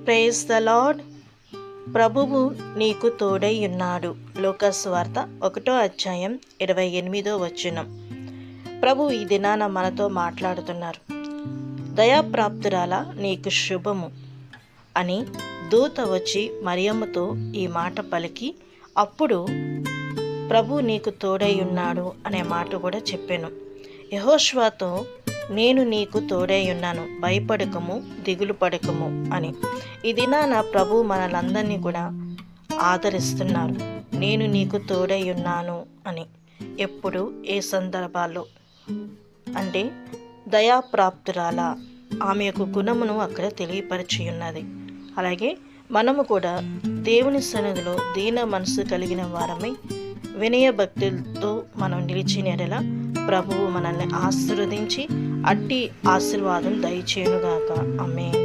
Praise the lord. ప్రభువు నీకు తోడై ఉన్నాడు. లూకాసు వార్త 1వ అధ్యాయం 28వ వచనం. ప్రభు ఈ దినాన మనతో మాట్లాడుతున్నారు. దయాప్రాప్తురాల నీకు శుభము అని దూత వచ్చి మరియమ్మతో ఈ మాట పలికి, అప్పుడు ప్రభు నీకు తోడై ఉన్నాడు అనే మాట కూడా చెప్పాను. యెహోషువతో నేను నీకు తోడై ఉన్నాను, భయపడకము, దిగులు పడకము అని. ఈ దినాన ప్రభు మనలందరినీ కూడా ఆదరిస్తున్నారు. నేను నీకు తోడై ఉన్నాను అని. ఎప్పుడు, ఏ సందర్భాల్లో అంటే దయాప్రాప్తురాల ఆమె యొక్క గుణమును అక్కడ తెలియపరిచి ఉన్నది. అలాగే మనము కూడా దేవుని సన్నిధిలో దీన మనసు కలిగిన వారమై వినయ భక్తులతో మనం నిలిచిన ఎడల ప్రభువు మనల్ని ఆశీర్వదించి అట్టి ఆశీర్వాదం దయచేయునుగాక. ఆమేన్.